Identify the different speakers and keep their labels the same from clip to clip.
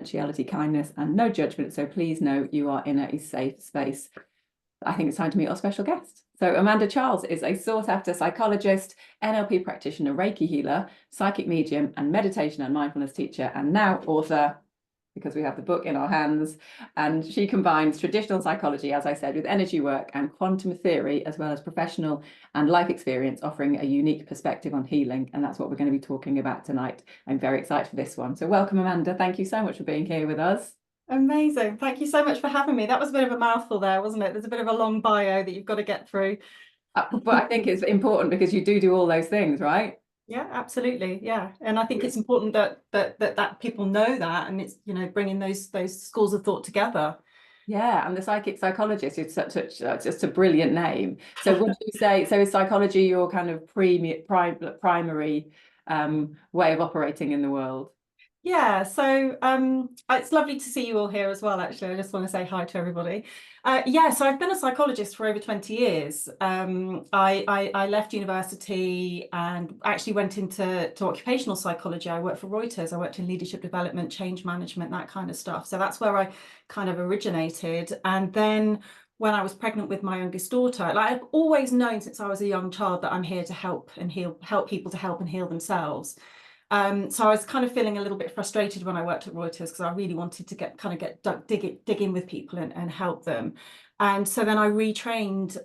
Speaker 1: confidentiality, kindness, and no judgment. So please know you are in a safe space. I think it's time to meet our special guest. So Amanda Charles is a sought-after psychologist, NLP practitioner, Reiki healer, psychic medium, and meditation and mindfulness teacher, and now author, because we have the book in our hands. And she combines traditional psychology, as I said, with energy work and quantum theory, as well as professional and life experience, offering a unique perspective on healing. And that's what we're going to be talking about tonight. I'm very excited for this one. So welcome, Amanda. Thank you so much for being here with us.
Speaker 2: Amazing. Thank you so much for having me. That was a bit of a mouthful there, wasn't it? There's a bit of a long bio that you've got to get through.
Speaker 1: But I think it's important because you do all those things, right?
Speaker 2: Yeah, absolutely. Yeah. And I think it's important that people know that, and it's, bringing those schools of thought together.
Speaker 1: Yeah, and the psychic psychologist is just a brilliant name. So would you say, so is psychology your kind of primary way of operating in the world?
Speaker 2: Yeah, so it's lovely to see you all here as well, actually. I just want to say hi to everybody. Yeah, so I've been a psychologist for over 20 years. I left university and actually went into occupational psychology. I worked for Reuters. I worked in leadership development, change management, that kind of stuff. So that's where I kind of originated. And then when I was pregnant with my youngest daughter, like I've always known since I was a young child that I'm here to help people to help and heal themselves. So I was kind of feeling a little bit frustrated when I worked at Reuters because I really wanted to dig in with people and help them. And so then I retrained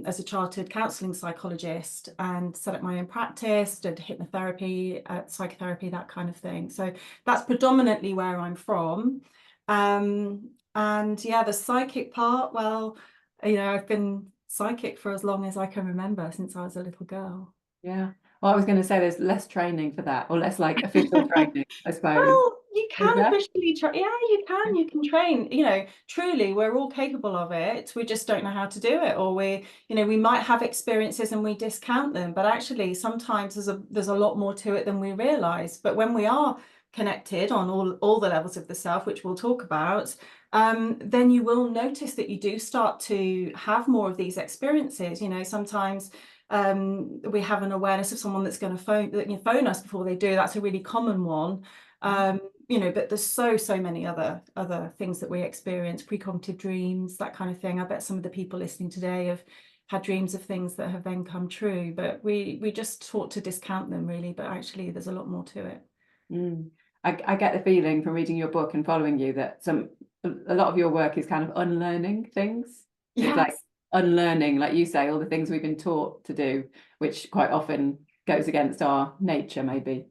Speaker 2: as a chartered counselling psychologist and set up my own practice, did hypnotherapy, psychotherapy, that kind of thing. So that's predominantly where I'm from. And yeah, the psychic part, well, I've been psychic for as long as I can remember, since I was a little girl.
Speaker 1: Yeah. Well, I was going to say there's less training for that, or less like official training, I suppose.
Speaker 2: Well, you
Speaker 1: Is
Speaker 2: can
Speaker 1: there?
Speaker 2: officially train. Yeah, you can train. Truly, we're all capable of it. We just don't know how to do it, or we might have experiences and we discount them. But actually, sometimes there's a lot more to it than we realize. But when we are connected on all the levels of the self, which we'll talk about, then you will notice that you do start to have more of these experiences. Sometimes we have an awareness of someone that's going to phone us before they do. That's a really common one. But there's so many other things that we experience, precognitive dreams, that kind of thing. I bet some of the people listening today have had dreams of things that have then come true, but we just taught to discount them, really. But actually, there's a lot more to it.
Speaker 1: I get the feeling from reading your book and following you that a lot of your work is kind of unlearning things. It's like
Speaker 2: Yes.
Speaker 1: unlearning, like you say, all the things we've been taught to do, which quite often goes against our nature, maybe.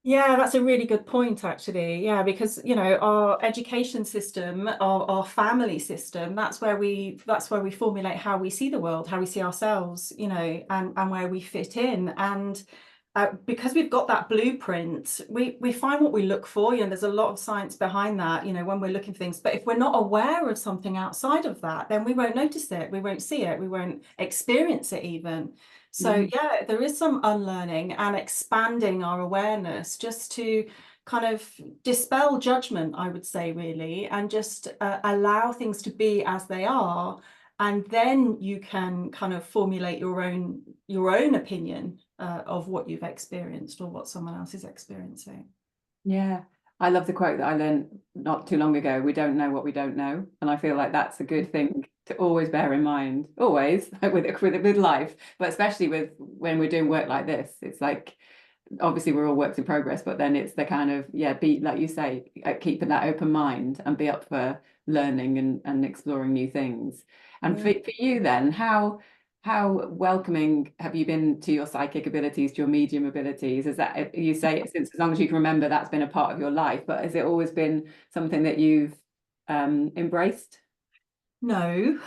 Speaker 2: Yeah, that's a really good point, actually. Yeah, because our education system, our family system, that's where we formulate how we see the world, how we see ourselves, and where we fit in. And because we've got that blueprint, we find what we look for. There's a lot of science behind that, when we're looking for things. But if we're not aware of something outside of that, then we won't notice it, we won't see it, we won't experience it even. So yeah, there is some unlearning and expanding our awareness just to kind of dispel judgment, I would say, really, and just allow things to be as they are. And then you can kind of formulate your own opinion of what you've experienced or what someone else is experiencing.
Speaker 1: Yeah. I love the quote that I learned not too long ago. We don't know what we don't know. And I feel like that's a good thing to always bear in mind, always with life, but especially with when we're doing work like this. It's like, obviously we're all works in progress, but then it's the kind of, be, like you say, keeping that open mind and be up for learning and exploring new things. And for you then, how welcoming have you been to your psychic abilities, to your medium abilities? Is that, you say, since as long as you can remember, that's been a part of your life, but has it always been something that you've embraced?
Speaker 2: No,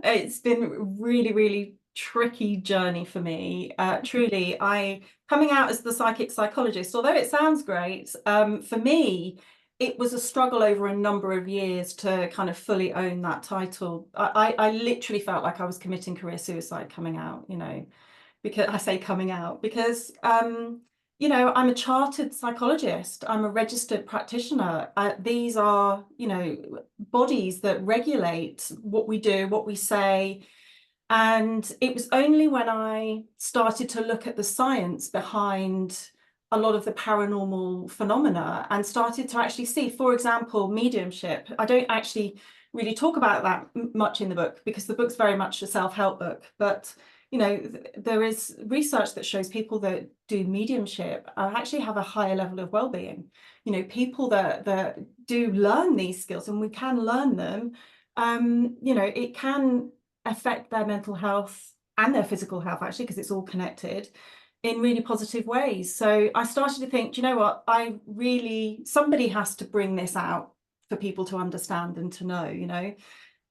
Speaker 2: it's been a really, really tricky journey for me. Truly, coming out as the psychic psychologist, although it sounds great, for me, it was a struggle over a number of years to kind of fully own that title. I literally felt like I was committing career suicide coming out, because I say coming out because I'm a chartered psychologist. I'm a registered practitioner. These are, bodies that regulate what we do, what we say. And it was only when I started to look at the science behind a lot of the paranormal phenomena and started to actually see, for example, mediumship. I don't actually really talk about that much in the book because the book's very much a self-help book, but you know, there is research that shows people that do mediumship actually have a higher level of well-being. You know, people that do learn these skills, and we can learn them, you know, it can affect their mental health and their physical health, actually, because it's all connected in really positive ways. So I started to think, do you know what, somebody has to bring this out for people to understand and to know, you know.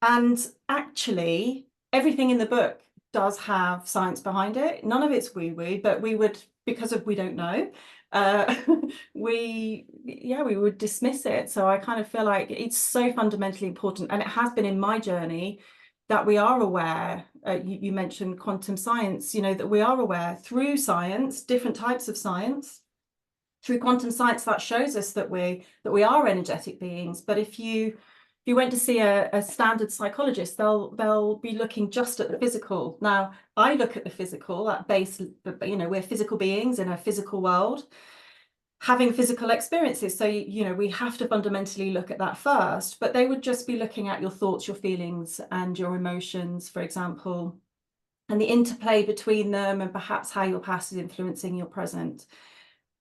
Speaker 2: And actually, everything in the book does have science behind it. None of it's woo-woo, but we would, because of we don't know, uh, we would dismiss it. So I kind of feel like it's so fundamentally important, and it has been in my journey, that we are aware. You mentioned quantum science, you know, that we are aware through science, different types of science, through quantum science, that shows us that we are energetic beings. But if you went to see a standard psychologist, they'll be looking just at the physical. Now, I look at the physical, at base, you know, we're physical beings in a physical world, having physical experiences. So, you know, we have to fundamentally look at that first, but they would just be looking at your thoughts, your feelings, and your emotions, for example, and the interplay between them, and perhaps how your past is influencing your present.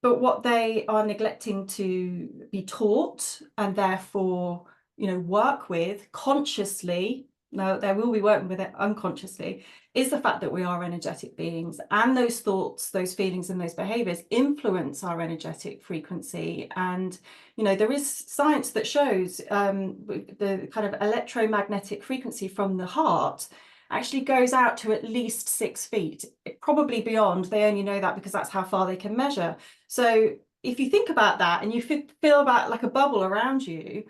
Speaker 2: But what they are neglecting to be taught, and therefore, you know, work with consciously, now they will be working with it unconsciously, is the fact that we are energetic beings, and those thoughts, those feelings, and those behaviors influence our energetic frequency. And you know, there is science that shows the kind of electromagnetic frequency from the heart actually goes out to at least 6 feet, probably beyond. They only know that because that's how far they can measure. So if you think about that, and you feel about like a bubble around you,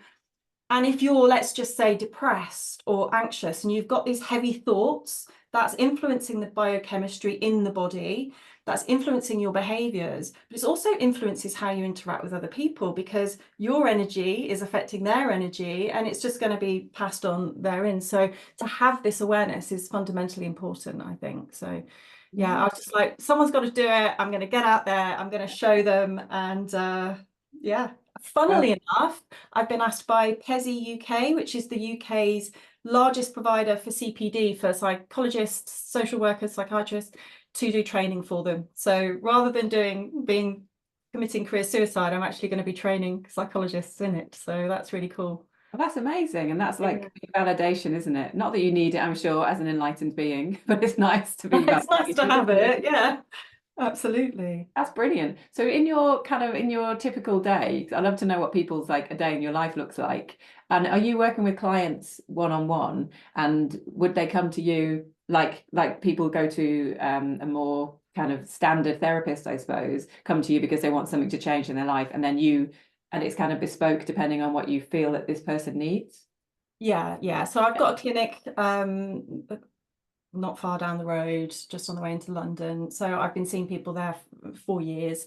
Speaker 2: and if you're, let's just say, depressed or anxious, and you've got these heavy thoughts, that's influencing the biochemistry in the body, that's influencing your behaviors, but it also influences how you interact with other people, because your energy is affecting their energy, and it's just going to be passed on therein. So to have this awareness is fundamentally important, I think. So yeah, I was just like, someone's got to do it. I'm going to get out there, I'm going to show them. And yeah, funnily enough, I've been asked by PESI UK, which is the UK's largest provider for CPD, for psychologists, social workers, psychiatrists, to do training for them. So rather than committing career suicide, I'm actually going to be training psychologists in it. So that's really cool.
Speaker 1: Well, that's amazing. And that's like validation, isn't it? Not that you need it, I'm sure, as an enlightened being, but it's nice to be
Speaker 2: It's nice to have
Speaker 1: validated.
Speaker 2: it. Yeah, absolutely.
Speaker 1: That's brilliant. So in your typical day, I love to know what people's like a day in your life looks like. And are you working with clients one-on-one? And would they come to you like people go to a more kind of standard therapist, I suppose, come to you because they want something to change in their life, and then and it's kind of bespoke depending on what you feel that this person needs?
Speaker 2: Yeah. So I've got a clinic not far down the road, just on the way into London. So I've been seeing people there for 4 years.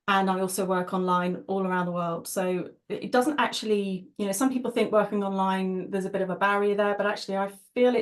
Speaker 2: And I also work online all around the world. So it doesn't actually, you know, some people think working online, there's a bit of a barrier there, but actually I feel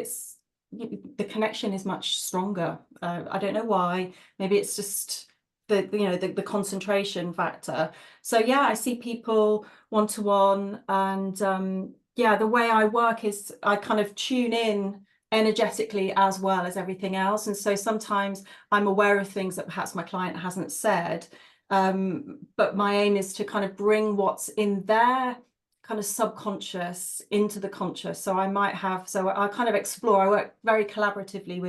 Speaker 2: the connection is much stronger. I don't know why. Maybe it's just the concentration factor. So yeah, I see people one-to-one, and yeah, the way I work is I kind of tune in energetically as well as everything else. And so sometimes I'm aware of things that perhaps my client hasn't said, but my aim is to kind of bring what's in their kind of subconscious into the conscious. So I kind of explore. I work very collaboratively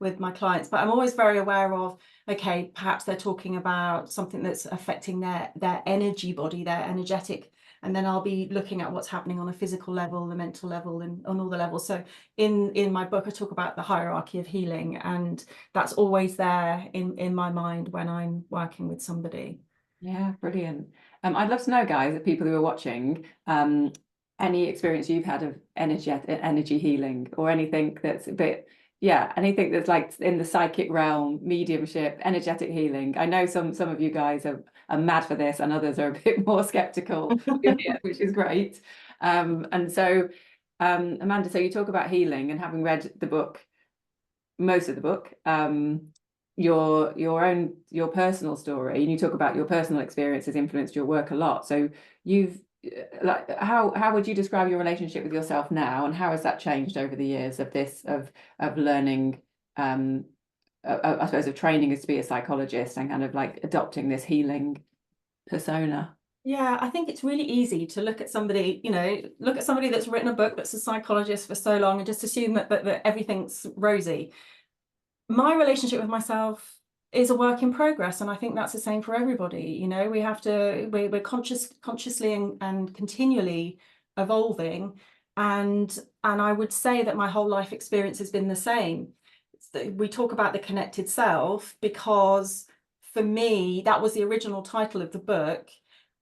Speaker 2: with my clients, but I'm always very aware of, okay, perhaps they're talking about something that's affecting their energy body, their energetic. And then I'll be looking at what's happening on a physical level, the mental level, and on all the levels. So in my book, I talk about the hierarchy of healing, and that's always there in my mind when I'm working with somebody.
Speaker 1: Yeah, brilliant. I'd love to know, guys, the people who are watching, any experience you've had of energy healing, or anything that's a bit, yeah, anything that's like in the psychic realm, mediumship, energetic healing. I know some of you guys are mad for this, and others are a bit more skeptical, which is great. And so, Amanda, so you talk about healing, and having read the book, most of the book, your personal story, and you talk about your personal experiences influenced your work a lot. So you've like how would you describe your relationship with yourself now, and how has that changed over the years of this of learning, I suppose, of training as to be a psychologist and kind of like adopting this healing persona?
Speaker 2: Yeah, I think it's really easy to look at somebody, look at somebody that's written a book that's a psychologist for so long and just assume that everything's rosy. My relationship with myself is a work in progress, and I think that's the same for everybody. We have to, we're consciously and continually evolving, and I would say that my whole life experience has been the same. We talk about the connected self because for me that was the original title of the book,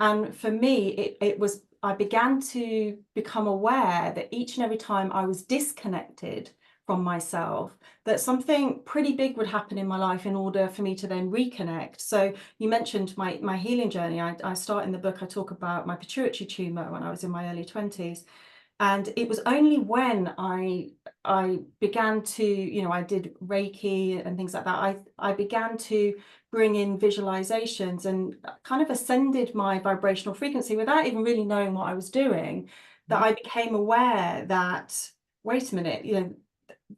Speaker 2: and for me it was, I began to become aware that each and every time I was disconnected from myself, that something pretty big would happen in my life in order for me to then reconnect. So you mentioned my healing journey. I start in the book, I talk about my pituitary tumor when I was in my early 20s. And it was only when I began to, I did Reiki and things like that, I began to bring in visualizations and kind of ascended my vibrational frequency without even really knowing what I was doing, that I became aware that, wait a minute,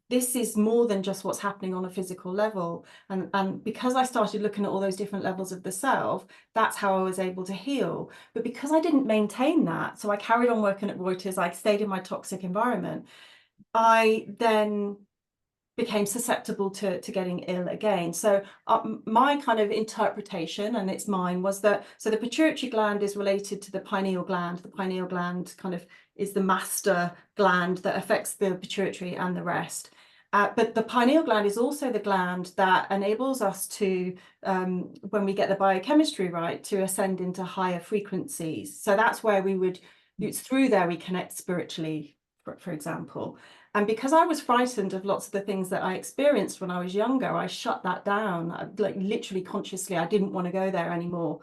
Speaker 2: this is more than just what's happening on a physical level. And because I started looking at all those different levels of the self, that's how I was able to heal. But because I didn't maintain that, so I carried on working at Reuters, I stayed in my toxic environment, I then became susceptible to getting ill again. So my kind of interpretation, and it's mine, was that, so the pituitary gland is related to the pineal gland. The pineal gland kind of is the master gland that affects the pituitary and the rest. But the pineal gland is also the gland that enables us to, when we get the biochemistry right, to ascend into higher frequencies. So that's where it's through there we connect spiritually, for example. And because I was frightened of lots of the things that I experienced when I was younger, I shut that down, like literally consciously. I didn't want to go there anymore.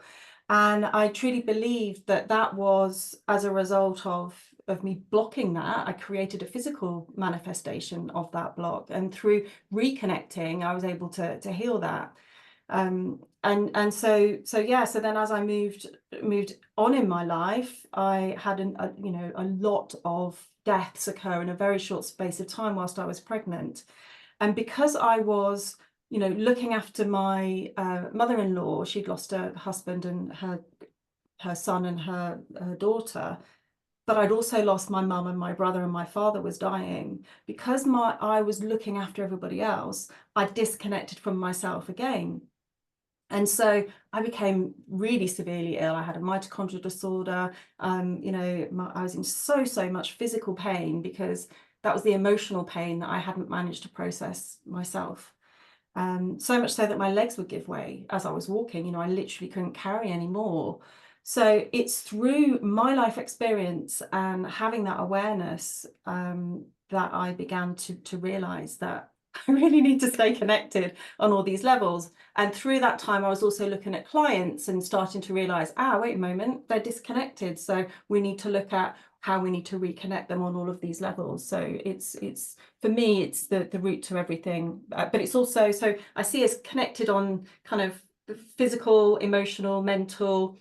Speaker 2: And I truly believed that that was as a result of me blocking that. I created a physical manifestation of that block. And through reconnecting, I was able to heal that. So then as I moved on in my life, I had a lot of deaths occur in a very short space of time whilst I was pregnant. And because I was looking after my mother-in-law, she'd lost her husband and her son and her daughter, but I'd also lost my mum and my brother, and my father was dying. Because I was looking after everybody else, I disconnected from myself again. And so I became really severely ill. I had a mitochondrial disorder. I was in so much physical pain because that was the emotional pain that I hadn't managed to process myself. So much so that my legs would give way as I was walking. I literally couldn't carry anymore. So it's through my life experience and having that awareness that I began to realize that I really need to stay connected on all these levels. And through that time, I was also looking at clients and starting to realize, wait a moment, they're disconnected. So we need to look at how we need to reconnect them on all of these levels. So it's for me, it's the root to everything. But it's also, so I see us connected on kind of physical, emotional, mental,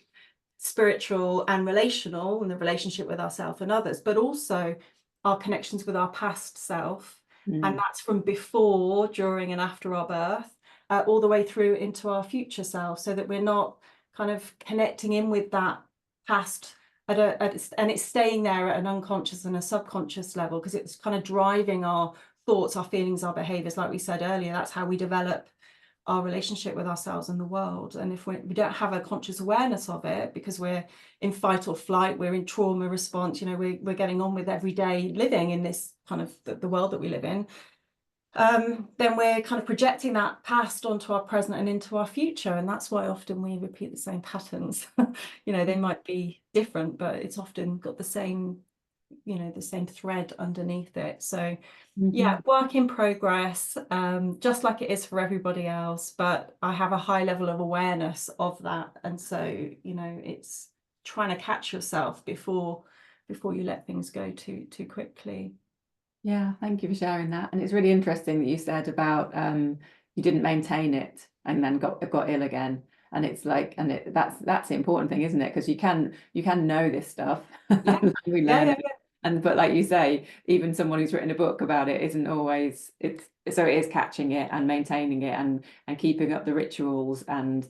Speaker 2: spiritual, and relational, and the relationship with ourselves and others, but also our connections with our past self. And that's from before, during, and after our birth, all the way through into our future self, so that we're not kind of connecting in with that past and it's staying there at an unconscious and a subconscious level, because it's kind of driving our thoughts, our feelings, our behaviors. Like we said earlier, that's how we develop our relationship with ourselves and the world. And if we don't have a conscious awareness of it, because we're in fight or flight, we're in trauma response, we're getting on with everyday living in this kind of the world that we live in, then we're kind of projecting that past onto our present and into our future. And that's why often we repeat the same patterns. They might be different, but it's often got the same thread underneath it. So yeah, work in progress, just like it is for everybody else, but I have a high level of awareness of that. And so it's trying to catch yourself before you let things go too quickly.
Speaker 1: Yeah, thank you for sharing that. And it's really interesting that you said about you didn't maintain it and then got ill again. And it's like, and that's the important thing, isn't it? Because you can know this stuff.
Speaker 2: Yeah.
Speaker 1: We
Speaker 2: Yeah,
Speaker 1: learn
Speaker 2: yeah,
Speaker 1: it.
Speaker 2: yeah.
Speaker 1: And but like you say, even someone who's written a book about it isn't always, it's so it is catching it and maintaining it and keeping up the rituals and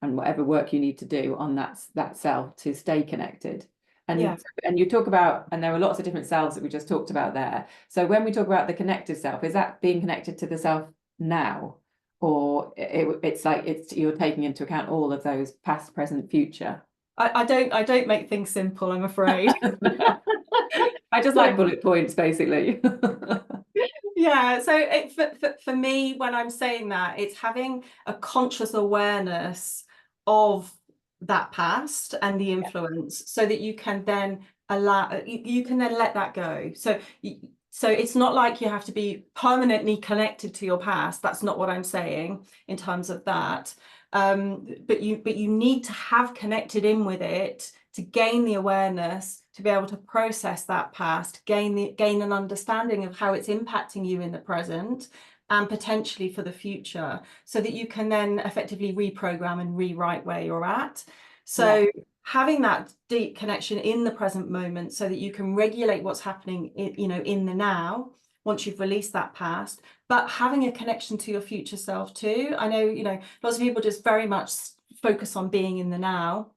Speaker 1: whatever work you need to do on that self to stay connected.
Speaker 2: Yeah.
Speaker 1: And you talk about, and there are lots of different selves that we just talked about there. So when we talk about the connected self, is that being connected to the self now? Or it's like you're taking into account all of those past, present, future?
Speaker 2: I don't make things simple, I'm afraid.
Speaker 1: I just like bullet points, basically.
Speaker 2: Yeah, so for me, when I'm saying that, it's having a conscious awareness of that past and the influence, so that you can then you can then let that go. So it's not like you have to be permanently connected to your past. That's not what I'm saying in terms of that. But you need to have connected in with it to gain the awareness, to be able to process that past, gain an understanding of how it's impacting you in the present and potentially for the future, so that you can then effectively reprogram and rewrite where you're at. So having that deep connection in the present moment, so that you can regulate what's happening in the now, once you've released that past, but having a connection to your future self too. I know, lots of people just very much focus on being in the now.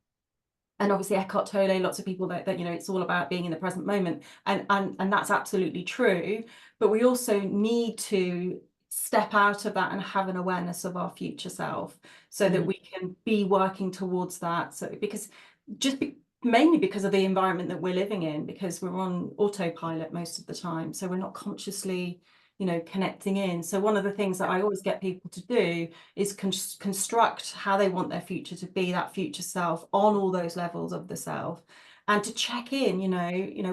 Speaker 2: And obviously Eckhart Tolle, lots of people that it's all about being in the present moment, and that's absolutely true. But we also need to step out of that and have an awareness of our future self, so that we can be working towards that. So because mainly because of the environment that we're living in, because we're on autopilot most of the time, so we're not consciously connecting in. So one of the things that I always get people to do is construct how they want their future to be, that future self, on all those levels of the self, and to check in,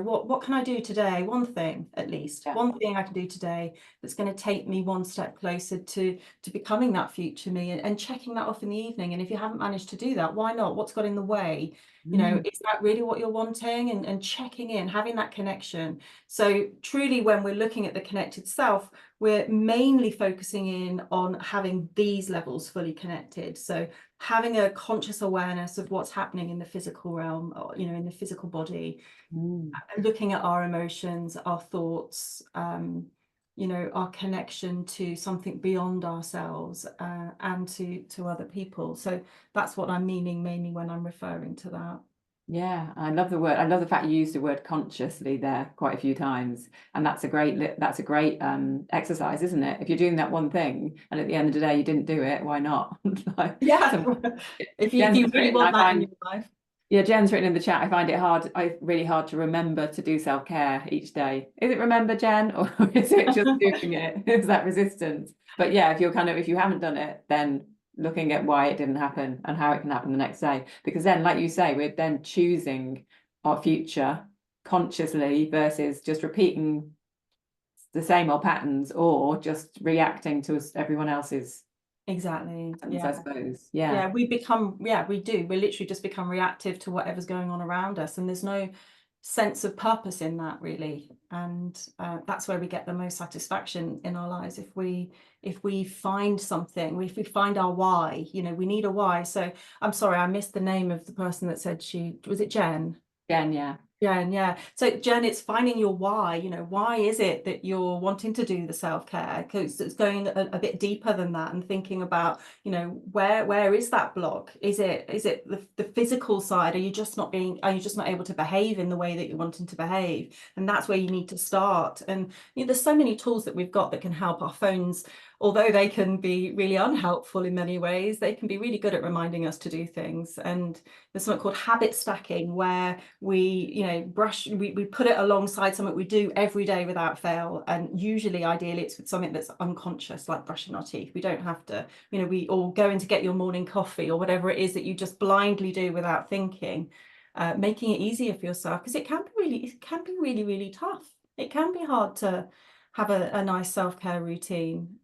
Speaker 2: what can I do today? One thing, at least one thing I can do today that's going to take me one step closer to becoming that future me, and checking that off in the evening. And if you haven't managed to do that, why not? What's got in the way? Is that really what you're wanting? And checking in, having that connection. So truly, when we're looking at the connected self, we're mainly focusing in on having these levels fully connected. So having a conscious awareness of what's happening in the physical realm, or, in the physical body, looking at our emotions, our thoughts, our connection to something beyond ourselves, and to other people. So that's what I'm meaning mainly when I'm referring to that.
Speaker 1: Yeah, I love the word. I love the fact you used the word consciously there quite a few times, and that's a great exercise, isn't it? If you're doing that one thing, and at the end of the day you didn't do it, why not?
Speaker 2: If you really want that in your life.
Speaker 1: Yeah, Jen's written in the chat, I find it really hard to remember to do self-care each day. Is it remember, Jen, or is it just doing it? Is that resistance? But yeah, if you haven't done it, then looking at why it didn't happen and how it can happen the next day. Because then, like you say, we're then choosing our future consciously versus just repeating the same old patterns or just reacting to everyone else's.
Speaker 2: Exactly.
Speaker 1: I suppose.
Speaker 2: We literally just become reactive to whatever's going on around us, and there's no sense of purpose in that, really. And that's where we get the most satisfaction in our lives, if we find something, if we find our why. We need a why. So I'm sorry, I missed the name of the person that said was it Jen?
Speaker 1: Jen, yeah.
Speaker 2: Yeah. So Jen, it's finding your why. Why is it that you're wanting to do the self-care? Because it's going a bit deeper than that, and thinking about, where is that block? Is it the physical side? Are you just not able to behave in the way that you're wanting to behave? And that's where you need to start. And there's so many tools that we've got that can help. Our phones, although they can be really unhelpful in many ways, they can be really good at reminding us to do things. And there's something called habit stacking, where we we put it alongside something we do every day without fail, and usually, ideally, it's with something that's unconscious, like brushing our teeth. We don't have to, or going to get your morning coffee, or whatever it is that you just blindly do without thinking. Making it easier for yourself, because it can be really, really tough. It can be hard to have a nice self-care routine,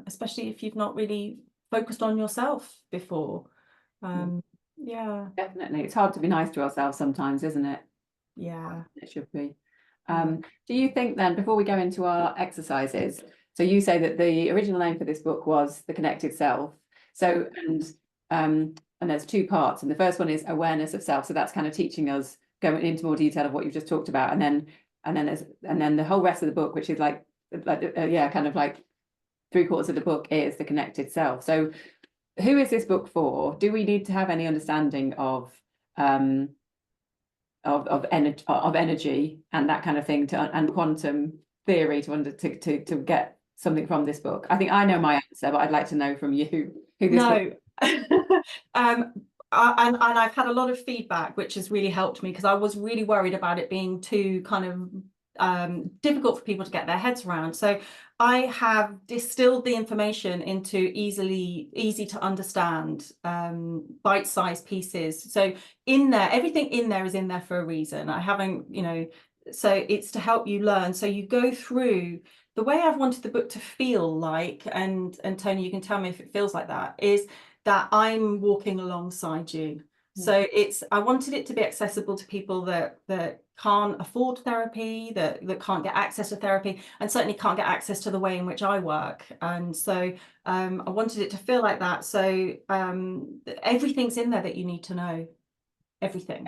Speaker 2: especially if you've not really focused on yourself before.
Speaker 1: Definitely. It's hard to be nice to ourselves sometimes, isn't it?
Speaker 2: Yeah.
Speaker 1: It should be. Do you think then, before we go into our exercises, So you say that the original name for this book was The Connected Self. So, and there's two parts. And the first one is awareness of self. So that's kind of teaching us, going into more detail of what you've just talked about. And then the whole rest of the book, which is kind of like 3/4 of the book is the connected self. So who is this book for? Do we need to have any understanding of energy and that kind of thing and quantum theory to get something from this book? I think I know my answer, but I'd like to know from you who this book.
Speaker 2: And I've had a lot of feedback, which has really helped me, because I was really worried about it being too kind of difficult for people to get their heads around. So I have distilled the information into easy to understand bite-sized pieces. So in there, everything in there is in there for a reason. I haven't, so it's to help you learn. So you go through the way I've wanted the book to feel like, and Tony, you can tell me if it feels like that, is that I'm walking alongside you. So I wanted it to be accessible to people that can't afford therapy, that can't get access to therapy, and certainly can't get access to the way in which I work. And so I wanted it to feel like that. So everything's in there that you need to know, everything.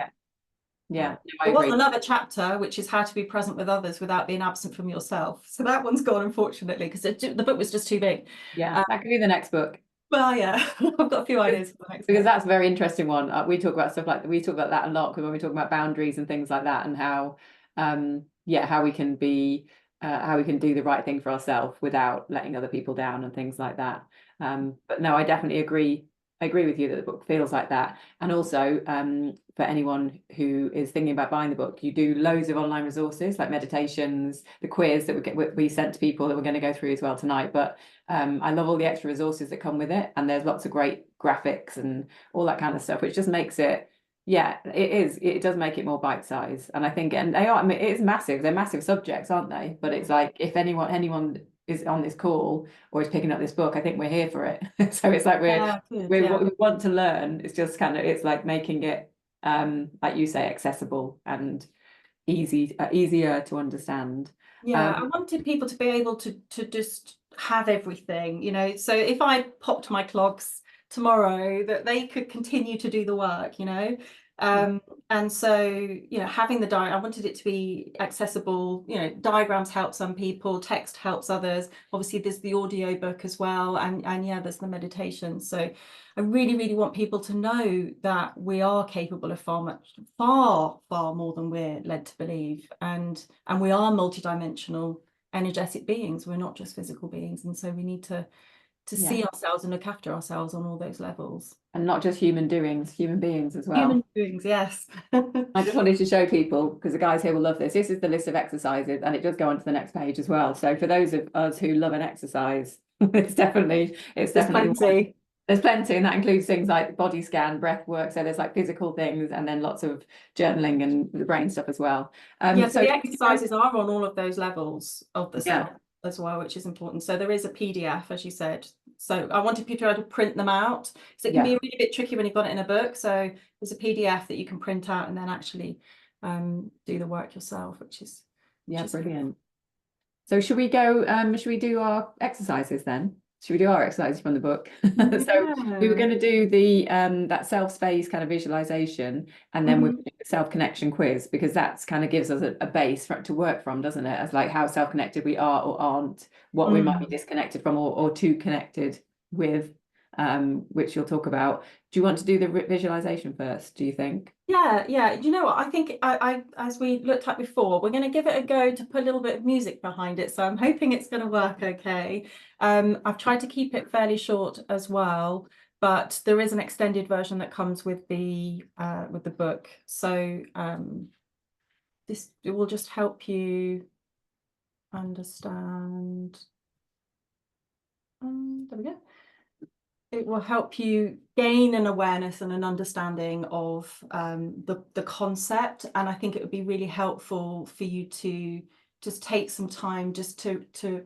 Speaker 1: Yeah,
Speaker 2: there was another chapter, which is how to be present with others without being absent from yourself. So that one's gone, unfortunately, because the book was just too big.
Speaker 1: Yeah, that could be the next book.
Speaker 2: Well, yeah, I've got a few ideas for the next
Speaker 1: because
Speaker 2: book.
Speaker 1: that's a very interesting one. We talk about stuff like that. We talk about that a lot when we talk about boundaries and things like that, and how how we can do the right thing for ourselves without letting other people down and things like that. But no, I definitely agree. I agree with you that the book feels like that. And also, for anyone who is thinking about buying the book, you do loads of online resources like meditations, the quiz that we sent to people that we're going to go through as well tonight. But I love all the extra resources that come with it, and there's lots of great graphics and all that kind of stuff, which just makes it, it does make it more bite-sized. And I think, and they are, I mean, it's massive. They're massive subjects, aren't they? But it's like, if anyone is on this call or is picking up this book, I think we're here for it. So it's like what we want to learn. It's just kind of, it's like making it like you say, accessible and easier to understand.
Speaker 2: I wanted people to be able to just have everything, so if I popped my clogs tomorrow, that they could continue to do the work, and so having the diary, I wanted it to be accessible. Diagrams help some people, text helps others. Obviously there's the audio book as well, and there's the meditation. So I really want people to know that we are capable of far more than we're led to believe, and we are multidimensional energetic beings. We're not just physical beings, and so we need to see ourselves and look after ourselves on all those levels.
Speaker 1: And not just human beings as well.
Speaker 2: Human beings, yes.
Speaker 1: I just wanted to show people, because the guys here will love this. This is the list of exercises, and it does go on to the next page as well. So for those of us who love an exercise, there's definitely
Speaker 2: plenty.
Speaker 1: There's plenty, and that includes things like body scan, breath work. So there's like physical things, and then lots of journaling and the brain stuff as well.
Speaker 2: So the exercises are on all of those levels of the self as well, which is important. So there is a PDF, as you said. So I wanted people to be able to print them out, because it can be a really bit tricky when you've got it in a book. So there's a PDF that you can print out and then actually do the work yourself, which is
Speaker 1: brilliant. So should we do our exercises then? Should we do our exercises from the book? So we were going to do the that self-space kind of visualization, and then we'll do the self-connection quiz, because that's kind of gives us a base to work from, doesn't it? As like how self-connected we are or aren't, what we might be disconnected from or too connected with, which you'll talk about. Do you want to do the visualization first, do you think?
Speaker 2: Yeah. You know what? I think I as we looked at before, we're going to give it a go to put a little bit of music behind it. So I'm hoping it's going to work okay. I've tried to keep it fairly short as well, but there is an extended version that comes with the book. So it will just help you understand. There we go. It will help you gain an awareness and an understanding of the concept, and I think it would be really helpful for you to just take some time just to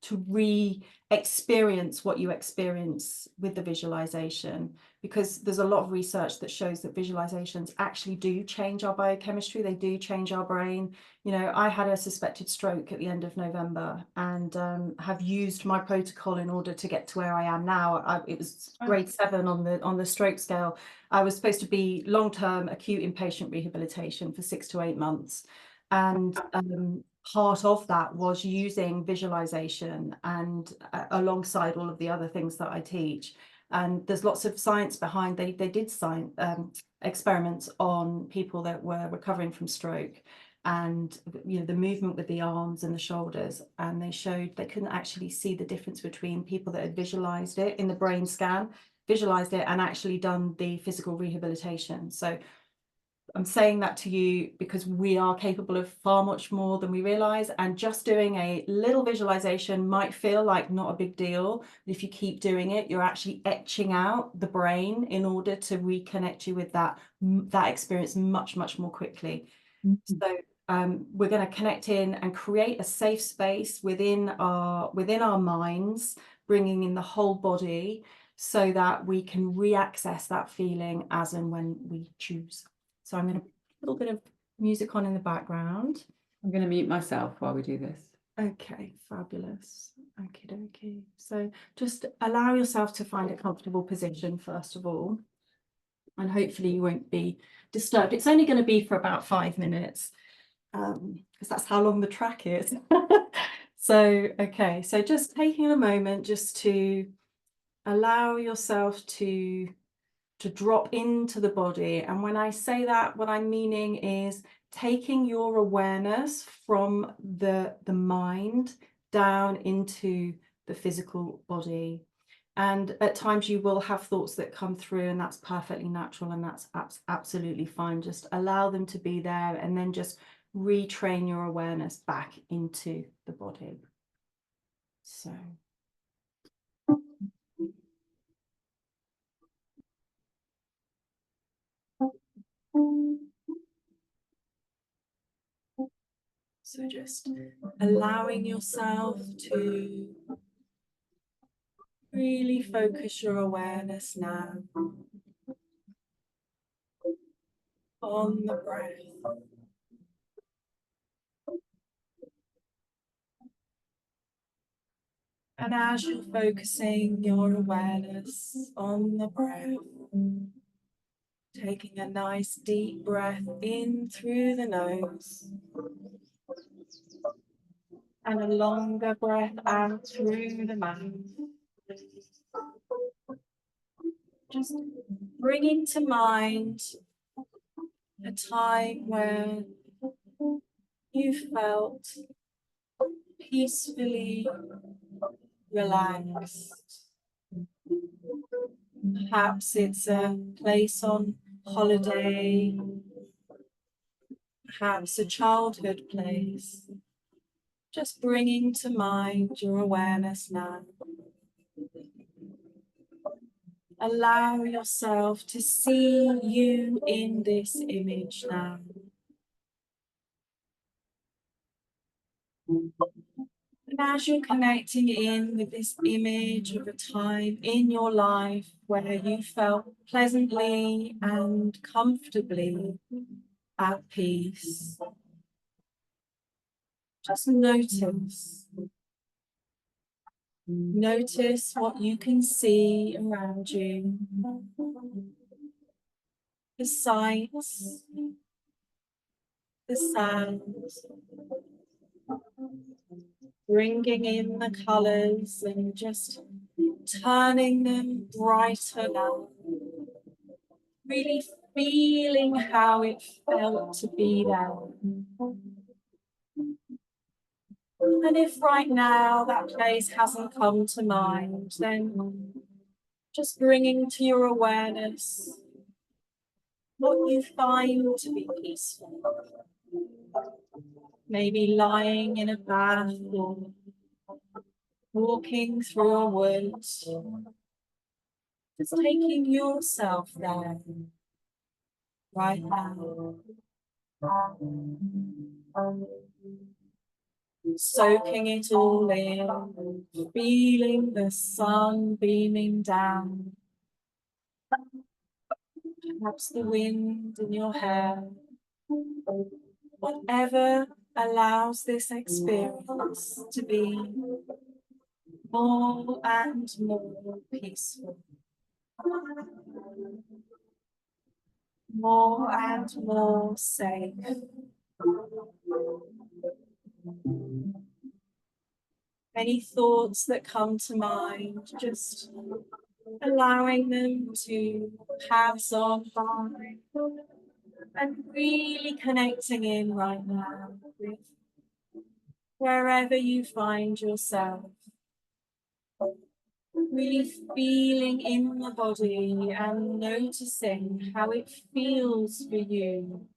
Speaker 2: to re-experience what you experience with the visualization, because there's a lot of research that shows that visualizations actually do change our biochemistry, they do change our brain. You know, I had a suspected stroke at the end of November, and have used my protocol in order to get to where I am now. It was grade 7 on the stroke scale. I was supposed to be long-term acute inpatient rehabilitation for 6 to 8 months, and part of that was using visualization and alongside all of the other things that I teach. And there's lots of science behind. They did experiments on people that were recovering from stroke, and you know, the movement with the arms and the shoulders, and they showed they couldn't actually see the difference between people that had visualized it in the brain scan, visualized it, and actually done the physical rehabilitation. So I'm saying that to you because we are capable of far much more than we realize, and just doing a little visualization might feel like not a big deal, but if you keep doing it, you're actually etching out the brain in order to reconnect you with that experience much more quickly. So we're going to connect in and create a safe space within our minds, bringing in the whole body so that we can re-access that feeling as and when we choose. So I'm going to put a little bit of music on in the background.
Speaker 1: I'm going to mute myself while we do this.
Speaker 2: Okay, fabulous. Okie dokie. So just allow yourself to find a comfortable position first of all, and hopefully you won't be disturbed. It's only going to be for about 5 minutes, because that's how long the track is. So, okay, so just taking a moment just to allow yourself to drop into the body. And when I say that, what I'm meaning is taking your awareness from the mind down into the physical body. And at times you will have thoughts that come through, and that's perfectly natural, and that's absolutely fine. Just allow them to be there, and then just retrain your awareness back into the body. So just allowing yourself to really focus your awareness now on the breath. And as you're focusing your awareness on the breath, taking a nice deep breath in through the nose, and a longer breath out through the mouth. Just bringing to mind a time where you felt peacefully relaxed. Perhaps it's a place on holiday, perhaps a childhood place. Just bringing to mind your awareness now. Allow yourself to see you in this image now. And as you're connecting in with this image of a time in your life where you felt pleasantly and comfortably at peace, just notice. Notice what you can see around you. The sights, the sounds, bringing in the colors and just turning them brighter now. Really feeling how it felt to be there. And if right now that place hasn't come to mind, then just bringing to your awareness what you find to be peaceful. Maybe lying in a bath or walking through a woods. Just taking yourself there right now. soaking it all in, feeling the sun beaming down, perhaps the wind in your hair, whatever allows this experience to be more and more peaceful, more and more safe. Any thoughts that come to mind, just allowing them to pass on by and really connecting in right now with wherever you find yourself. Really feeling in the body and noticing how it feels for you.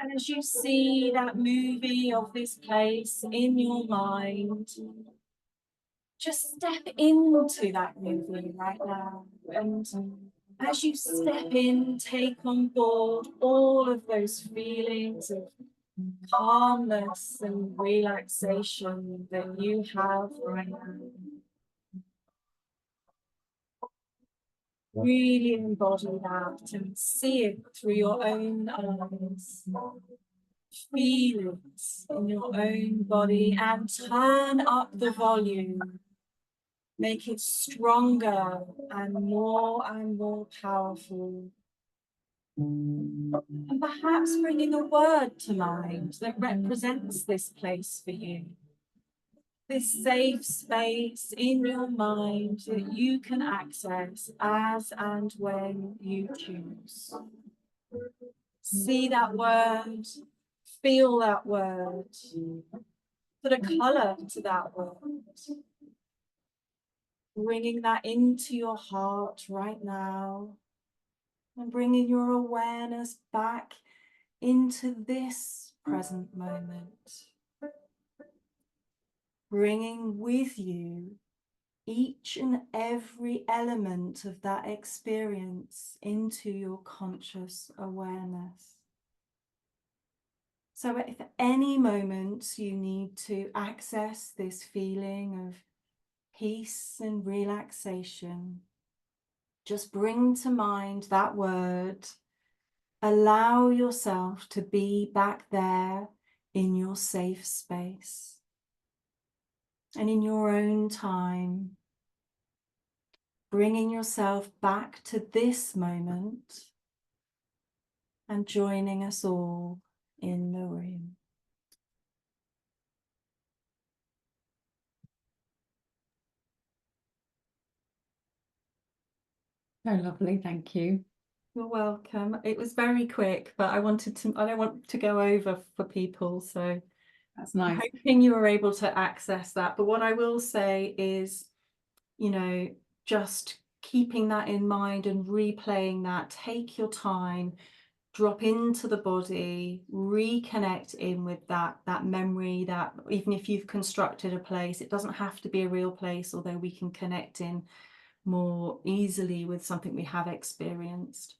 Speaker 2: And as you see that movie of this place in your mind, just step into that movie right now. And as you step in, take on board all of those feelings of calmness and relaxation that you have right now. Really embody that and see it through your own eyes. Feel it in your own body and turn up the volume. Make it stronger and more powerful. And perhaps bringing a word to mind that represents this place for you. This safe space in your mind that you can access as and when you choose. See that word, feel that word, put a colour to that word. Bringing that into your heart right now and bringing your awareness back into this present moment. Bringing with you each and every element of that experience into your conscious awareness. So if at any moment you need to access this feeling of peace and relaxation, just bring to mind that word. Allow yourself to be back there in your safe space. And in your own time, bringing yourself back to this moment and joining us all in the room.
Speaker 1: So lovely, thank you.
Speaker 2: You're welcome. It was very quick, but I don't want to go over for people, so
Speaker 1: That's nice.
Speaker 2: I'm hoping you were able to access that. But what I will say is, you know, just keeping that in mind and replaying that, take your time, drop into the body, reconnect in with that memory, that even if you've constructed a place, it doesn't have to be a real place, although we can connect in more easily with something we have experienced.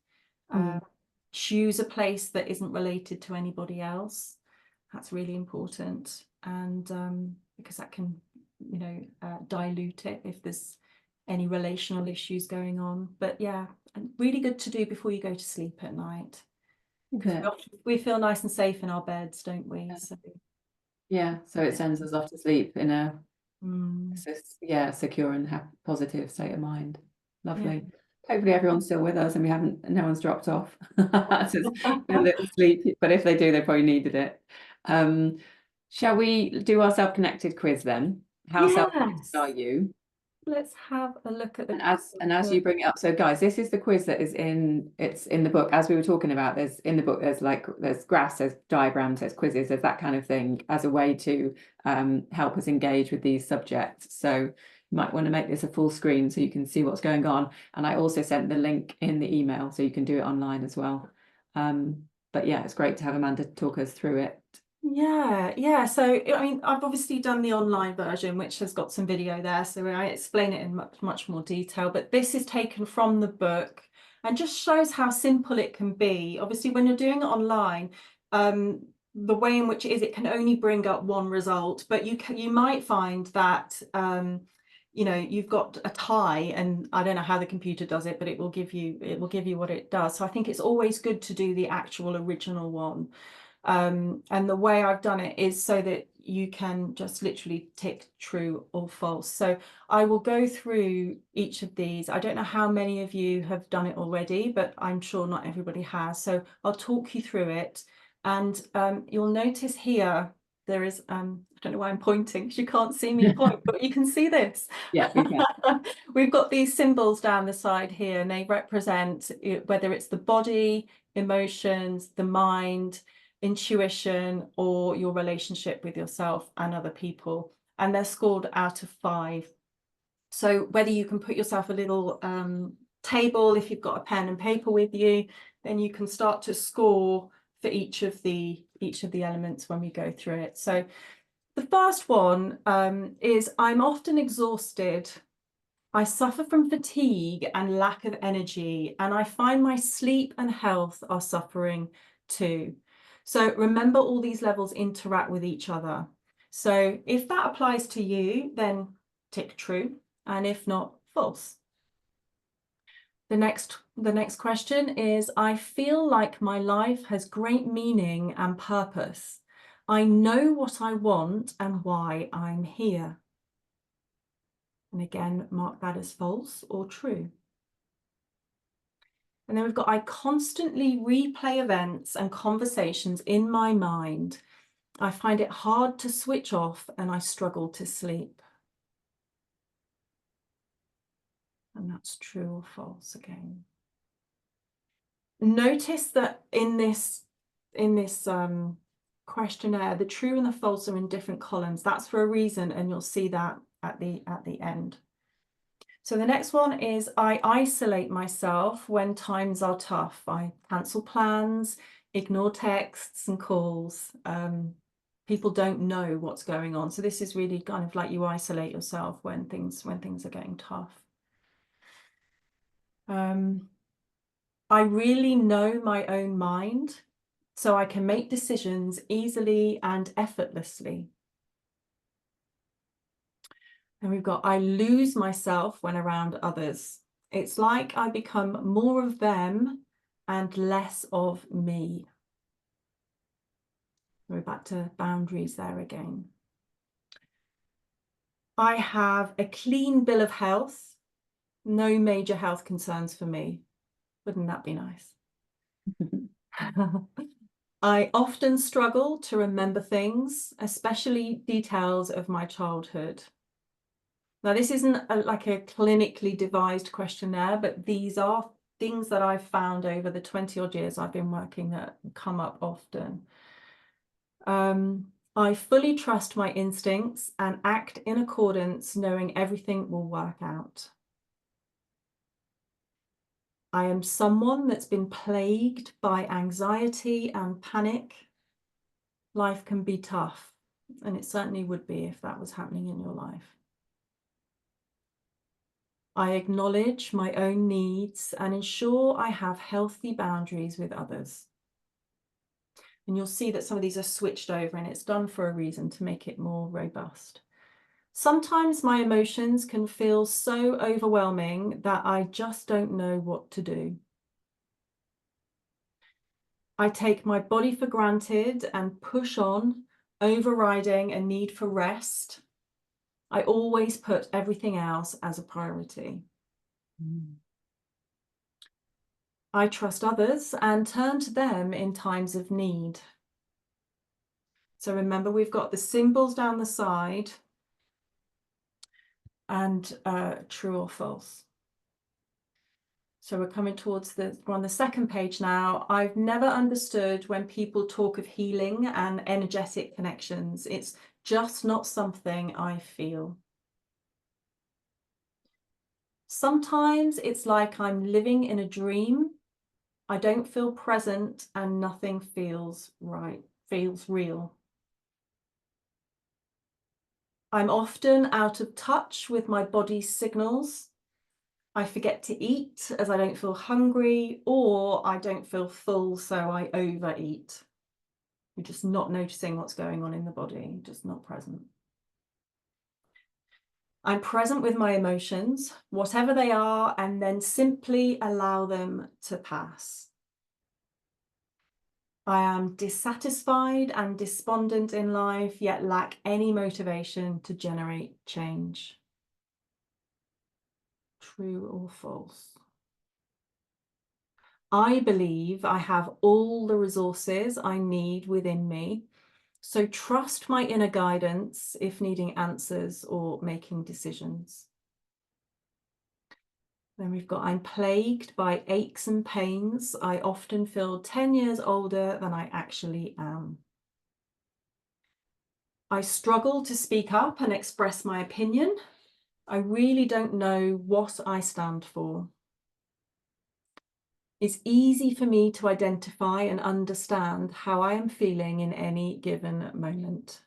Speaker 2: Choose a place that isn't related to anybody else. That's really important, and because that can, you know, dilute it if there's any relational issues going on. But yeah, and really good to do before you go to sleep at night. Because we feel nice and safe in our beds, don't we?
Speaker 1: Yeah, so it sends us off to sleep in a secure and positive state of mind. Lovely. Yeah. Hopefully everyone's still with us and no one's dropped off. Just a little sleep, but if they do, they probably needed it. Shall we do our self-connected quiz then? How self-connected are you?
Speaker 2: Let's have a look at the
Speaker 1: as you bring it up. So guys, this is the quiz that is in the book. As we were talking about, there's graphs, there's diagrams, there's quizzes, there's that kind of thing as a way to help us engage with these subjects. So you might want to make this a full screen so you can see what's going on. And I also sent the link in the email so you can do it online as well. But yeah, it's great to have Amanda talk us through it.
Speaker 2: Yeah. So, I mean, I've obviously done the online version, which has got some video there, so I explain it in much more detail. But this is taken from the book and just shows how simple it can be. Obviously, when you're doing it online, the way in which it can only bring up one result, but you might find that you know, you've got a tie, and I don't know how the computer does it, but it will give you what it does. So I think it's always good to do the actual original one. And the way I've done it is so that you can just literally tick true or false. So I will go through each of these. I don't know how many of you have done it already, but I'm sure not everybody has. So I'll talk you through it. And you'll notice here, there is, I don't know why I'm pointing because you can't see me point, but you can see this.
Speaker 1: Yeah, we can.
Speaker 2: We've got these symbols down the side here, and they represent whether it's the body, emotions, the mind, intuition, or your relationship with yourself and other people. And they're scored out of 5. So whether you can put yourself a little table, if you've got a pen and paper with you, then you can start to score for each of the elements when we go through it. So the first one is I'm often exhausted. I suffer from fatigue and lack of energy, and I find my sleep and health are suffering too. So remember, all these levels interact with each other. So if that applies to you, then tick true, and if not, false. The next question is, I feel like my life has great meaning and purpose. I know what I want and why I'm here. And again, mark that as false or true. And then we've got, I constantly replay events and conversations in my mind. I find it hard to switch off and I struggle to sleep. And that's true or false again. Notice that in this questionnaire, the true and the false are in different columns. That's for a reason, and you'll see that at the end. So the next one is, I isolate myself when times are tough. I cancel plans, ignore texts and calls. People don't know what's going on. So this is really kind of like you isolate yourself when things are getting tough. I really know my own mind, so I can make decisions easily and effortlessly. And we've got, I lose myself when around others. It's like I become more of them and less of me. We're back to boundaries there again. I have a clean bill of health, no major health concerns for me. Wouldn't that be nice? I often struggle to remember things, especially details of my childhood. Now, this isn't like a clinically devised questionnaire, but these are things that I've found over the 20 odd years I've been working that come up often. I fully trust my instincts and act in accordance, knowing everything will work out. I am someone that's been plagued by anxiety and panic. Life can be tough, and it certainly would be if that was happening in your life. I acknowledge my own needs and ensure I have healthy boundaries with others. And you'll see that some of these are switched over, and it's done for a reason, to make it more robust. Sometimes my emotions can feel so overwhelming that I just don't know what to do. I take my body for granted and push on, overriding a need for rest. I always put everything else as a priority. I trust others and turn to them in times of need. So remember, we've got the symbols down the side and true or false. So we're coming towards we're on the second page now. I've never understood when people talk of healing and energetic connections. It's just not something I feel. Sometimes it's like I'm living in a dream. I don't feel present and nothing feels right, feels real. I'm often out of touch with my body's signals. I forget to eat as I don't feel hungry, or I don't feel full, so I overeat. You're just not noticing what's going on in the body, just not present. I'm present with my emotions, whatever they are, and then simply allow them to pass. I am dissatisfied and despondent in life, yet lack any motivation to generate change. True or false? I believe I have all the resources I need within me, so trust my inner guidance if needing answers or making decisions. Then we've got, I'm plagued by aches and pains. I often feel 10 years older than I actually am. I struggle to speak up and express my opinion. I really don't know what I stand for. It's easy for me to identify and understand how I am feeling in any given moment.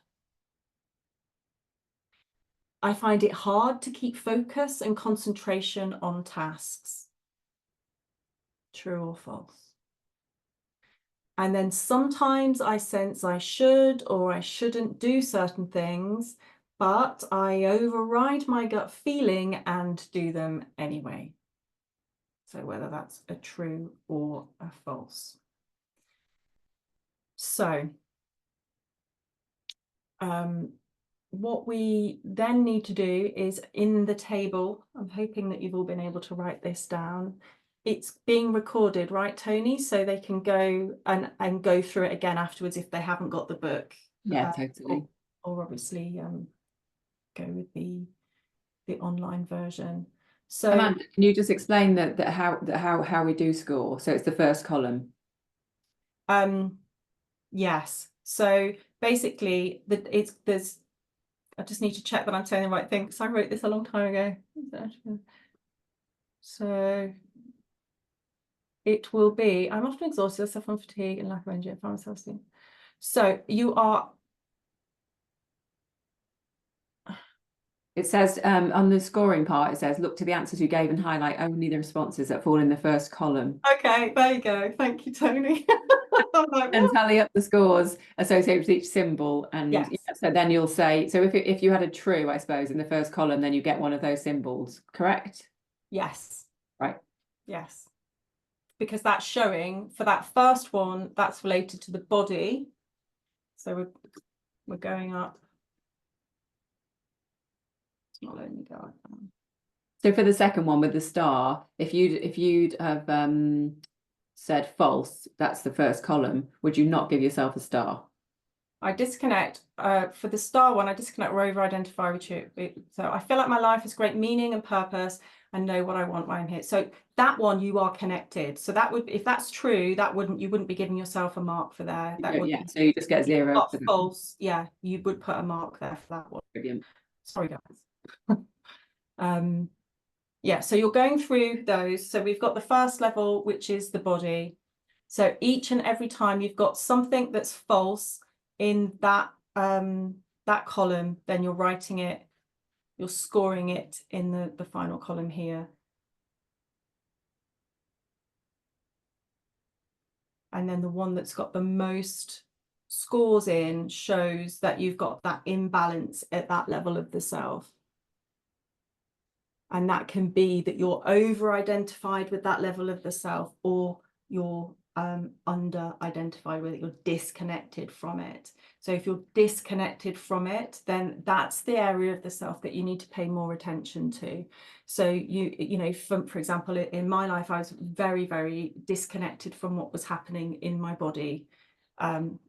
Speaker 2: I find it hard to keep focus and concentration on tasks. True or false? And then sometimes I sense I should or I shouldn't do certain things, but I override my gut feeling and do them anyway. So whether that's a true or a false. So what we then need to do is, in the table, I'm hoping that you've all been able to write this down. It's being recorded, right, Tony? So they can go and go through it again afterwards if they haven't got the book.
Speaker 1: Yeah, totally.
Speaker 2: Or obviously go with the online version. So
Speaker 1: Amanda, can you just explain how we do score? So it's the first column.
Speaker 2: Yes. So basically, there's. I just need to check that I'm saying the right thing because I wrote this a long time ago. So it will be, I'm often exhausted, suffer from fatigue and lack of energy. I find myself sleeping. So you are.
Speaker 1: It says on the scoring part, it says, look to the answers you gave and highlight only the responses that fall in the first column.
Speaker 2: Okay, there you go. Thank you, Tony. Like,
Speaker 1: and tally up the scores associated with each symbol. And
Speaker 2: yes.
Speaker 1: yeah, so then you'll say, so if you had a true, I suppose, in the first column, then you get one of those symbols, correct?
Speaker 2: Yes.
Speaker 1: Right.
Speaker 2: Yes. Because that's showing for that first one, that's related to the body. So we're going up. It's not letting me go up.
Speaker 1: So for the second one with the star, if you'd have said false, that's the first column, would you not give yourself a star?
Speaker 2: I disconnect. For the star one, I disconnect or over-identify with you. So I feel like my life has great meaning and purpose and know what I want while I'm here. So that one, you are connected. So that would, if that's true, that you wouldn't be giving yourself a mark for there. That would
Speaker 1: so you just get 0 for that.
Speaker 2: False. Yeah, you would put a mark there for that one.
Speaker 1: Brilliant.
Speaker 2: Sorry, guys. Yeah, so you're going through those. So we've got the first level, which is the body. So each and every time you've got something that's false in that that column, then you're writing it, you're scoring it in the final column here. And then the one that's got the most scores in shows that you've got that imbalance at that level of the self. And that can be that you're over-identified with that level of the self, or you're under-identified with it, you're disconnected from it. So if you're disconnected from it, then that's the area of the self that you need to pay more attention to. So you know, for example, in my life, I was very, very disconnected from what was happening in my body.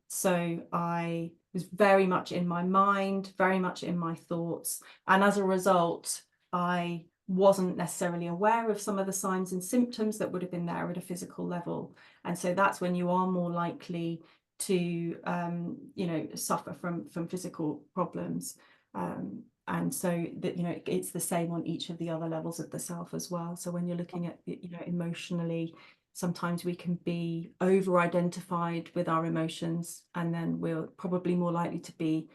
Speaker 2: So I was very much in my mind, very much in my thoughts. And as a result, I wasn't necessarily aware of some of the signs and symptoms that would have been there at a physical level. And so that's when you are more likely to, you know, suffer from physical problems. And so that, you know, it's the same on each of the other levels of the self as well. So when you're looking at, you know, emotionally, sometimes we can be over-identified with our emotions, and then we're probably more likely to be,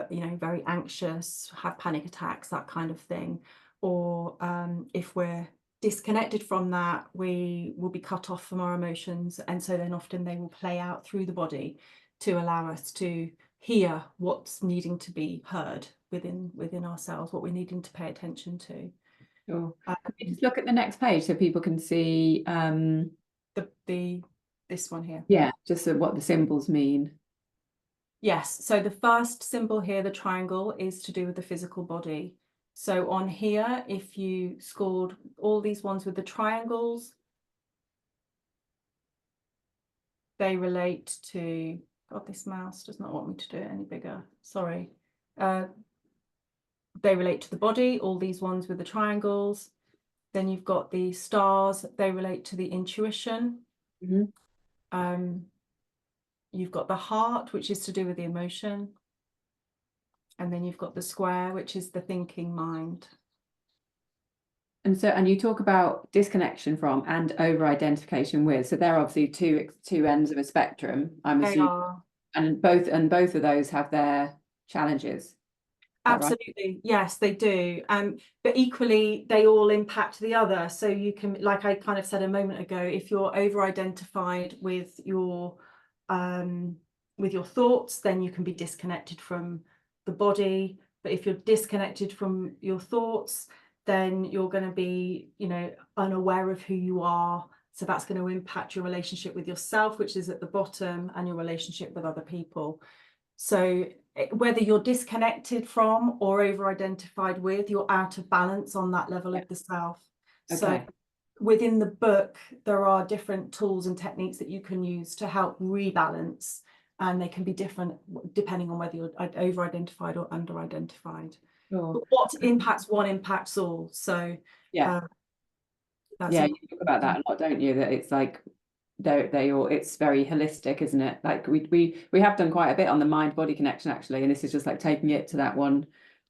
Speaker 2: you know, very anxious, have panic attacks, that kind of thing. Or if we're disconnected from that, we will be cut off from our emotions, and so then often they will play out through the body. to allow us to hear what's needing to be heard within ourselves, what we're needing to pay attention to.
Speaker 1: Sure. Can we just look at the next page so people can see
Speaker 2: this one here?
Speaker 1: Yeah, just what the symbols mean.
Speaker 2: Yes, so the first symbol here, the triangle, is to do with the physical body. So on here, if you scored all these ones with the triangles, they relate to, God, this mouse does not want me to do it any bigger, sorry. They relate to the body, all these ones with the triangles. Then you've got the stars, they relate to the intuition. You've got the heart, which is to do with the emotion. And then you've got the square, which is the thinking mind.
Speaker 1: And you talk about disconnection from and over-identification with. So they're obviously two ends of a spectrum, I'm assuming. They are. And both of those have their challenges.
Speaker 2: Absolutely, right? Yes, they do. But equally, they all impact the other. So you can, like I kind of said a moment ago, if you're over-identified with your thoughts, then you can be disconnected from the body. But if you're disconnected from your thoughts, then you're going to be, unaware of who you are. So that's going to impact your relationship with yourself, which is at the bottom, and your relationship with other people. So whether you're disconnected from or over-identified with, you're out of balance on that level of the self. Okay. So within the book, there are different tools and techniques that you can use to help rebalance, and they can be different depending on whether you're over-identified or under-identified. Sure. But what impacts one impacts all. So
Speaker 1: yeah, you talk about that a lot, don't you? That it's like it's very holistic, isn't it? Like we have done quite a bit on the mind-body connection actually, and this is just like taking it to that one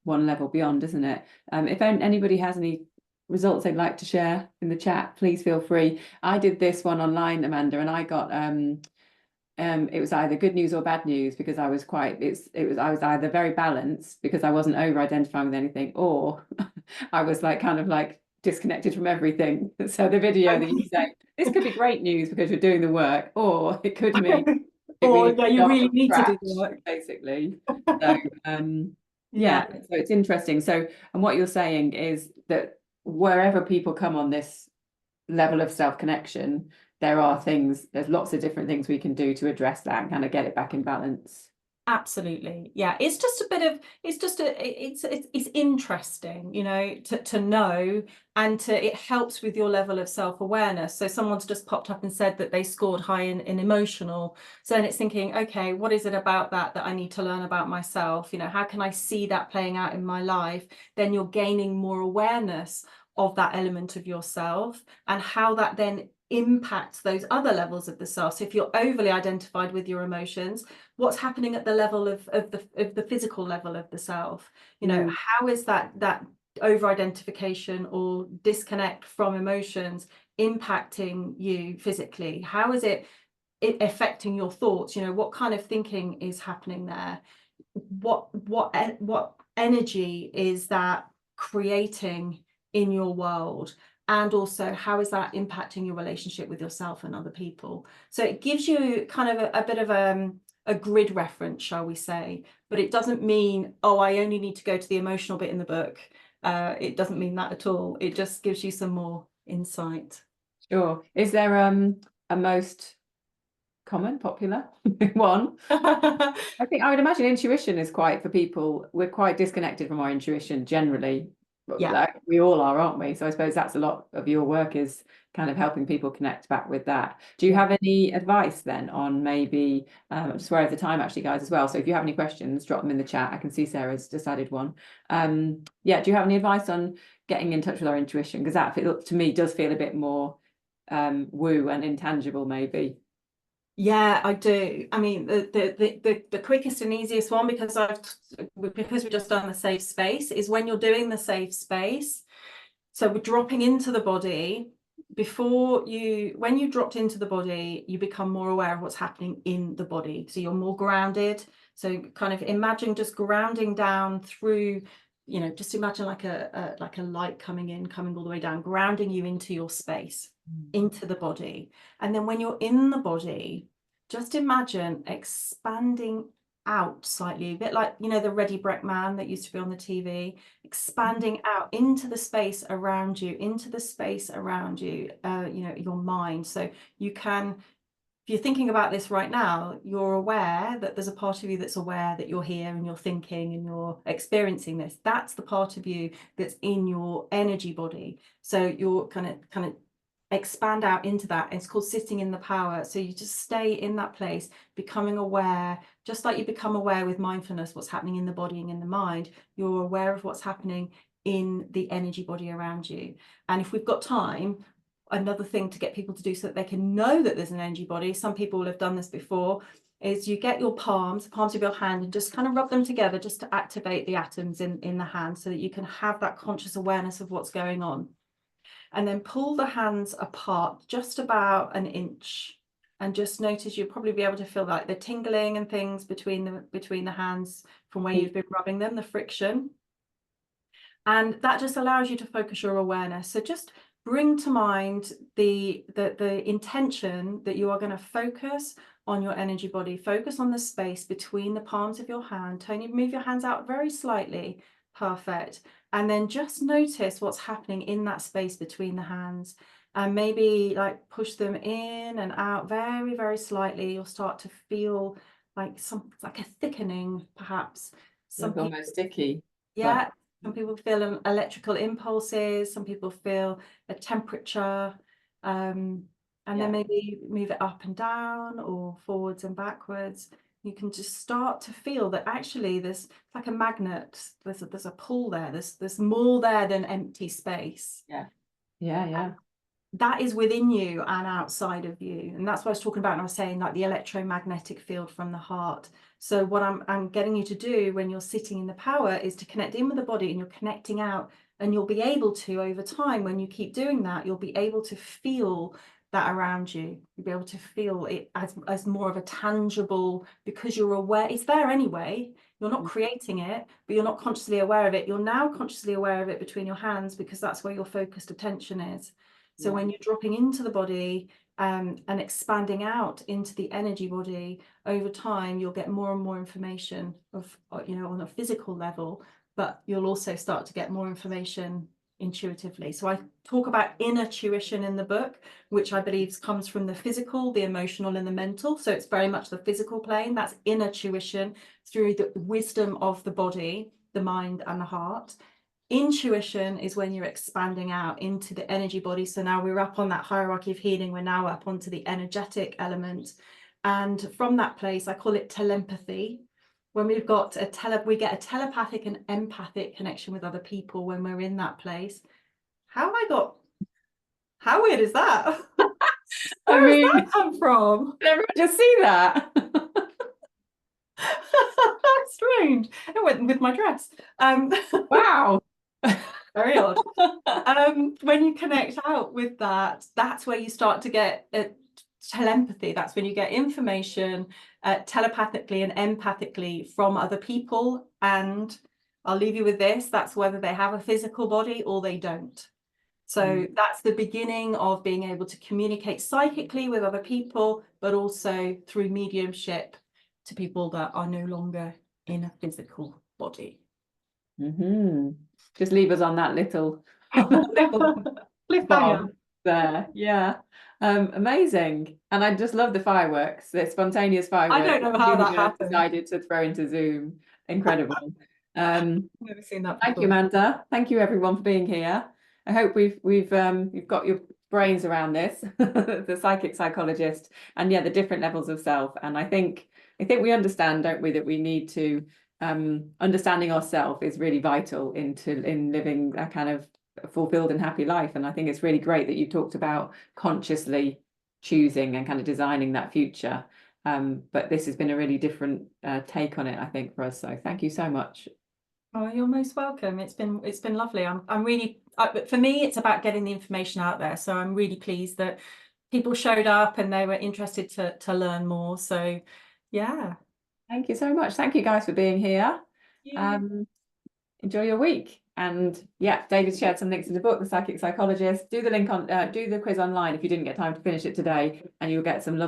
Speaker 1: level beyond, isn't it? If anybody has any results they'd like to share in the chat, please feel free. I did this one online, Amanda, and I got it was either good news or bad news, because I was I was either very balanced because I wasn't over-identifying with anything, or I was like kind of like disconnected from everything. So the video that you say, this could be great news because you're doing the work, or it could mean
Speaker 2: or you really need to do the work,
Speaker 1: basically. So so it's interesting. So, and what you're saying is that wherever people come on this level of self-connection, there's lots of different things we can do to address that and kind of get it back in balance.
Speaker 2: Absolutely. Yeah, it's just a bit of, it's interesting, to know, and it helps with your level of self-awareness. So someone's just popped up and said that they scored high in emotional. So then it's thinking, okay, what is it about that I need to learn about myself? How can I see that playing out in my life? Then you're gaining more awareness of that element of yourself and how that then impacts those other levels of the self. So if you're overly identified with your emotions, what's happening at the level of the physical level of the self? How is that over-identification or disconnect from emotions impacting you physically? How is it affecting your thoughts? What kind of thinking is happening there? What energy is that creating in your world? And also, how is that impacting your relationship with yourself and other people? So it gives you kind of a bit of a grid reference, shall we say, but it doesn't mean, oh, I only need to go to the emotional bit in the book. It doesn't mean that at all. It just gives you some more insight.
Speaker 1: Sure. Is there a most common, popular one? I would imagine intuition is quite, for people, we're quite disconnected from our intuition generally. Yeah, like we all are, aren't we? So I suppose that's a lot of your work, is kind of helping people connect back with that. Do you have any advice then on maybe, I'm just aware of the time actually, guys, as well, so if you have any questions, drop them in the chat. I can see Sarah's decided one. Do you have any advice on getting in touch with our intuition? Because that, to me, does feel a bit more woo and intangible maybe.
Speaker 2: Yeah, I do. I mean, the quickest and easiest one, because we've just done the safe space, is when you're doing the safe space. So we're dropping into the body. When you dropped into the body, you become more aware of what's happening in the body. So you're more grounded. So kind of imagine just grounding down through, just imagine like a light coming all the way down, grounding you into your space, into the body. And then when you're in the body, just imagine expanding out slightly, a bit like, you know, the Ready Brek Man that used to be on the TV, expanding out into the space around you, into the space around you, you know, your mind. So you can, if you're thinking about this right now, you're aware that there's a part of you that's aware that you're here and you're thinking and you're experiencing this. That's the part of you that's in your energy body. So you're kind of expand out into that. It's called sitting in the power. So you just stay in that place, becoming aware, just like you become aware with mindfulness, what's happening in the body and in the mind, you're aware of what's happening in the energy body around you. And if we've got time, another thing to get people to do so that they can know that there's an energy body, some people will have done this before, is you get your palms of your hand and just kind of rub them together just to activate the atoms in the hand so that you can have that conscious awareness of what's going on. And then pull the hands apart just about an inch, and just notice you'll probably be able to feel like the tingling and things between the hands from where you've been rubbing them, the friction. And that just allows you to focus your awareness. So just bring to mind the intention that you are going to focus on your energy body, focus on the space between the palms of your hand. Tony, move your hands out very slightly. Perfect. And then just notice what's happening in that space between the hands, and maybe like push them in and out very, very slightly. You'll start to feel like a thickening, perhaps.
Speaker 1: Some almost sticky.
Speaker 2: Yeah. Some people feel electrical impulses, some people feel a temperature, and then maybe move it up and down or forwards and backwards. You can just start to feel that actually there's like a magnet, there's a pull there, there's more there than empty space.
Speaker 1: Yeah.
Speaker 2: That is within you and outside of you. And that's what I was talking about when I was saying like the electromagnetic field from the heart. So what I'm getting you to do when you're sitting in the power is to connect in with the body, and you're connecting out, and you'll be able to, over time, when you keep doing that, you'll be able to feel that around you. You'll be able to feel it as more of a tangible, because you're aware it's there anyway. You're not creating it, but you're not consciously aware of it. You're now consciously aware of it between your hands, because that's where your focused attention is. So when you're dropping into the body and expanding out into the energy body, over time, you'll get more and more information of, you know, on a physical level, but you'll also start to get more information intuitively. So I talk about inner tuition in the book, which I believe comes from the physical, the emotional, and the mental. So it's very much the physical plane. That's inner tuition through the wisdom of the body, the mind, and the heart. Intuition is when you're expanding out into the energy body. So now we're up on that hierarchy of healing. We're now up onto the energetic element. And from that place, I call it telepathy. When we've got we get a telepathic and empathic connection with other people when we're in that place. How weird is that? Where does that come from?
Speaker 1: Everyone just see that.
Speaker 2: Strange. It went with my dress.
Speaker 1: Wow.
Speaker 2: Very odd. When you connect out with that, that's where you start to get telepathy. That's when you get information telepathically and empathically from other people. And I'll leave you with this, that's whether they have a physical body or they don't. So that's the beginning of being able to communicate psychically with other people, but also through mediumship to people that are no longer in a physical body.
Speaker 1: Just leave us on that little
Speaker 2: cliffhanger
Speaker 1: there. Yeah. Amazing. And I just love the fireworks, the spontaneous fireworks.
Speaker 2: I don't know how that happened.
Speaker 1: Decided to throw into Zoom. Incredible.
Speaker 2: Never seen that before.
Speaker 1: Thank you, Amanda. Thank you everyone for being here. I hope you've got your brains around this, the psychic psychologist, and the different levels of self. And I think we understand, don't we, that we need to understanding ourselves is really vital in living a kind of fulfilled and happy life. And I think it's really great that you talked about consciously choosing and kind of designing that future. But this has been a really different take on it, I think, for us. So thank you so much.
Speaker 2: Oh, you're most welcome. It's been lovely. I'm really, for me, it's about getting the information out there. So I'm really pleased that people showed up and they were interested to learn more. So yeah.
Speaker 1: Thank you so much. Thank you guys for being here. Enjoy your week. And David shared some links in the book, The Psychic Psychologist. Do the quiz online if you didn't get time to finish it today, and you'll get some lovely